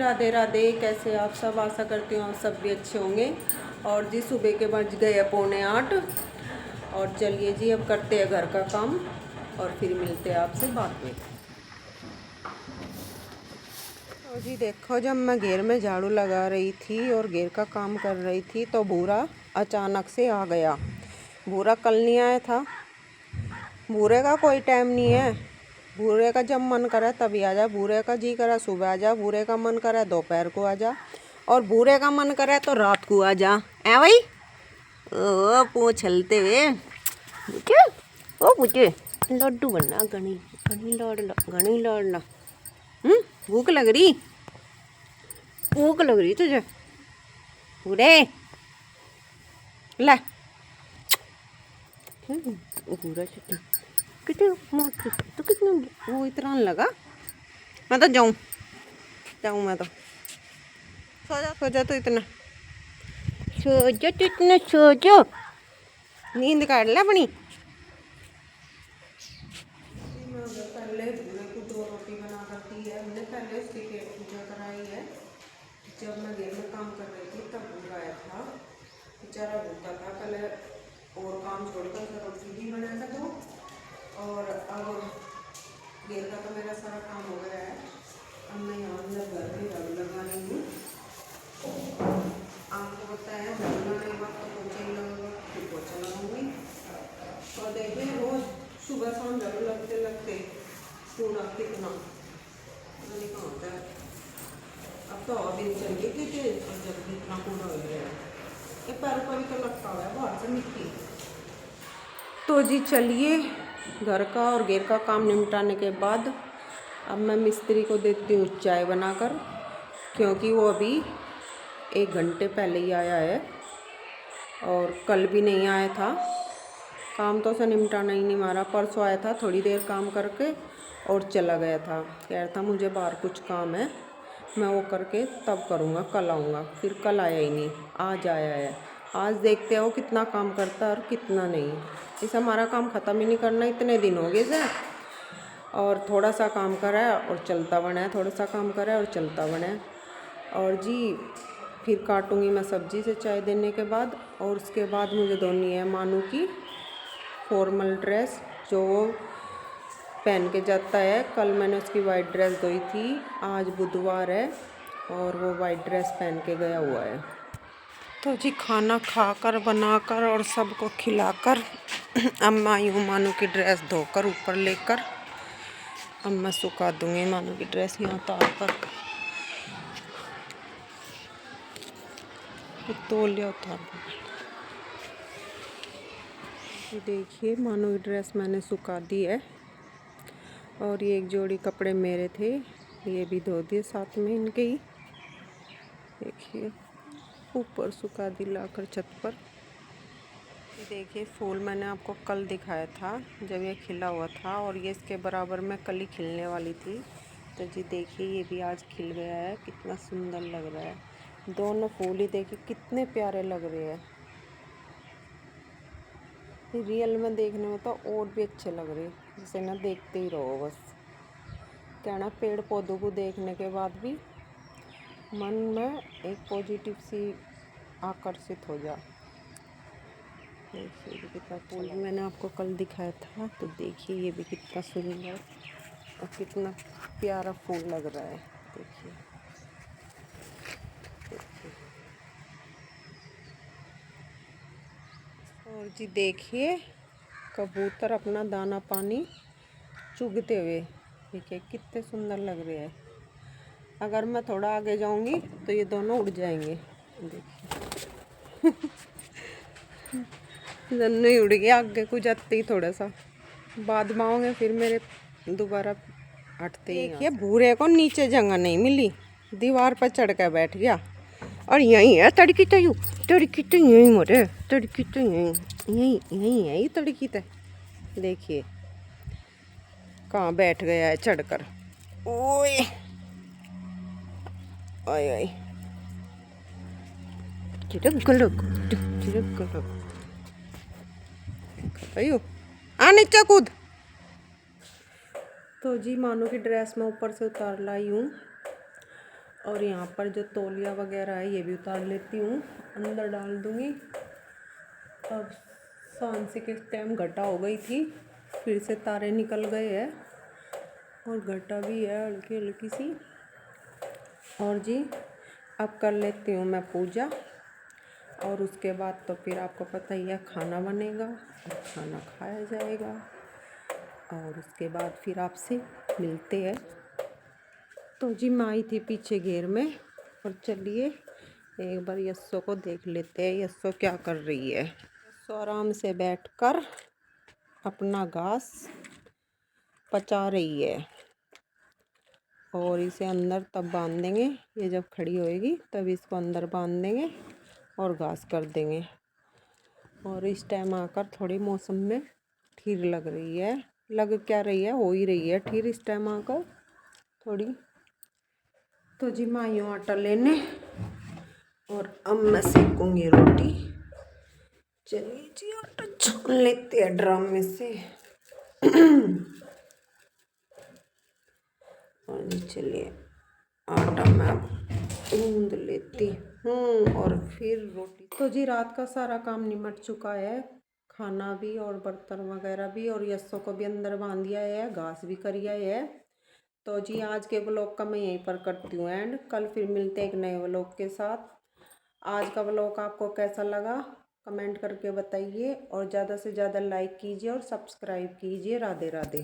राधे राधे। कैसे आप सब? आशा करती हूँ आप सब भी अच्छे होंगे। और जी सुबह के बज गए 7:45 और चलिए जी अब करते हैं घर का काम और फिर मिलते हैं आपसे बाद में। तो जी देखो, जब मैं घेर में झाड़ू लगा रही थी और घेर का काम कर रही थी तो भूरा अचानक से आ गया। भूरा कल नहीं आया था। भूरे का कोई टाइम नहीं है। भूरे का जब मन करे तभी आ जा। भूरे का जी करा सुबह आ जा, भूरे का मन करे दोपहर को आ जा, और भूरे का मन करे तो रात को आ जा। है भाई? ओ पूछ हलते हुए पूछे, ओ पूछे लड्डू बनना घनी घनी लाडला घनी लाडला। भूख लग रही? भूख लग रही तुझे? भूरे ला भूरा कितने मोटी तो कितने वो इतना लगा। मैं तो जाऊँ मैं तो सो जा तो इतना सो जा नींद काट ले अपनी। पहले भूरे को 2 रोटी बना कर दी है हमने। पहले उसकी पेट पूजा कराई है। जब मैं घर में काम कर रही थी तब भूरा आया था, बेचारा भूखा था। पहले और काम छोड़कर रोटी भी बनाया था तो, और अब घेर का तो मेरा सारा काम हो गया है। अब मैं यहाँ अंदर घर में झाड़ू लगा रही हूँ। आपको पता है झाड़ू लगाने के बाद तो पोछा ही लगेगा, फिर पोछा लगाऊंगी। और देखिए रोज सुबह शाम झाड़ू लगते लगते पूरा कितना नहीं कहाँ होता है। अब तो और दिन चल गई थी जब इतना पूरा हो गया है। ये पैरों पर भी तो लगता हुआ है बाहर से मिट्टी। तो जी चलिए घर का और घेर का काम निपटाने के बाद अब मैं मिस्त्री को देती हूँ चाय बनाकर, क्योंकि वो अभी 1 घंटे पहले ही आया है और कल भी नहीं आया था। काम तो उसे निपटाना ही नहीं मारा। परसों आया था, थोड़ी देर काम करके और चला गया था। कह रहा था मुझे बाहर कुछ काम है, मैं वो करके तब करूँगा, कल आऊँगा। फिर कल आया ही नहीं, आज आया है। आज देखते हैं वो कितना काम करता है और कितना नहीं। इसे हमारा काम ख़त्म ही नहीं करना, इतने दिन हो गए से। और थोड़ा सा काम करा है और चलता बना है, थोड़ा सा काम करा है और चलता बना है। और जी फिर काटूँगी मैं सब्जी से चाय देने के बाद। और उसके बाद मुझे धोनी है मानू की फॉर्मल ड्रेस जो वो पहन के जाता है। कल मैंने उसकी वाइट ड्रेस धोई थी, आज बुधवार है और वो वाइट ड्रेस पहन के गया हुआ है। तो जी खाना खाकर बनाकर और सबको खिलाकर अब मैं आई हूँ मानू की ड्रेस धोकर ऊपर लेकर। अब मैं सुखा दूँगी मानू की ड्रेस यहाँ तार पर। तो लिया उतार। देखिए मानू की ड्रेस मैंने सुखा दी है और ये एक जोड़ी कपड़े मेरे थे, ये भी धो दिए साथ में इनके ही। देखिए ऊपर सुखा दी लाकर छत पर। देखिए फूल मैंने आपको कल दिखाया था जब ये खिला हुआ था, और ये इसके बराबर में कल ही खिलने वाली थी। तो जी देखिए ये भी आज खिल गया है, कितना सुंदर लग रहा है। दोनों फूल ही देखिए कितने प्यारे लग रहे हैं। रियल में देखने में तो और भी अच्छे लग रहे हैं, जिसे ना देखते ही रहो बस। कहना पेड़ पौधों को देखने के बाद भी मन में एक पॉजिटिव सी आकर्षित हो जा। देखिए कितना फूल मैंने आपको कल दिखाया था, तो देखिए ये भी कितना सुंदर और कितना प्यारा फूल लग रहा है। देखिए और जी देखिए कबूतर अपना दाना पानी चुगते हुए, देखिए कितने सुंदर लग रहे हैं। अगर मैं थोड़ा आगे जाऊंगी तो ये दोनों उड़ जाएंगे। देखिए दोनों ही उड़ गए, आगे को जाते ही थोड़ा सा बाद में आओगे फिर मेरे दोबारा हटते ही। देखिए भूरे को नीचे जगह नहीं मिली, दीवार पर चढ़ कर बैठ गया। और यहीं है तड़की तो यहीं मोरे तड़की तो यहीं है ये तड़की तो। देखिए कहाँ बैठ गया है चढ़कर। ओए ओए ओए चिड़क गलक अयो आ नीचे कूद। तो जी मानो की ड्रेस में ऊपर से उतार लाई हूँ और यहाँ पर जो तौलिया वगैरह है ये भी उतार लेती हूँ, अंदर डाल दूँगी। अब सांझ से किस टाइम घटा हो गई थी, फिर से तारे निकल गए हैं और घटा भी है हल्की हल्की सी। और जी अब कर लेती हूँ मैं पूजा, और उसके बाद तो फिर आपको पता ही है खाना बनेगा और खाना खाया जाएगा, और उसके बाद फिर आपसे मिलते हैं। तो जी मैं आई थी पीछे घेर में, और चलिए एक बार यस्सो को देख लेते हैं यस्सो क्या कर रही है। यस्सो आराम से बैठकर अपना घास पचा रही है, और इसे अंदर तब बांध देंगे, ये जब खड़ी होएगी तब इसको अंदर बांध देंगे और घास कर देंगे। और इस टाइम आकर थोड़ी मौसम में ठीक लग रही है, लग क्या रही है, हो ही रही है ठीक इस टाइम आकर थोड़ी। तो जी मैं आई हूँ आटा लेने, और अब मैं सेकूंगी रोटी। चलिए जी आटा छान लेते हैं ड्रम में से। और चलिए आटा मैं गूंद लेती हूँ और फिर रोटी। तो जी रात का सारा काम निमट चुका है, खाना भी और बर्तन वगैरह भी, और यस्सों को भी अंदर बांध दिया है, घास भी करिया है। तो जी आज के व्लॉग का मैं यहीं पर करती हूँ एंड, कल फिर मिलते हैं एक नए व्लॉग के साथ। आज का व्लॉग आपको कैसा लगा कमेंट करके बताइए, और ज़्यादा से ज़्यादा लाइक कीजिए और सब्सक्राइब कीजिए। राधे राधे।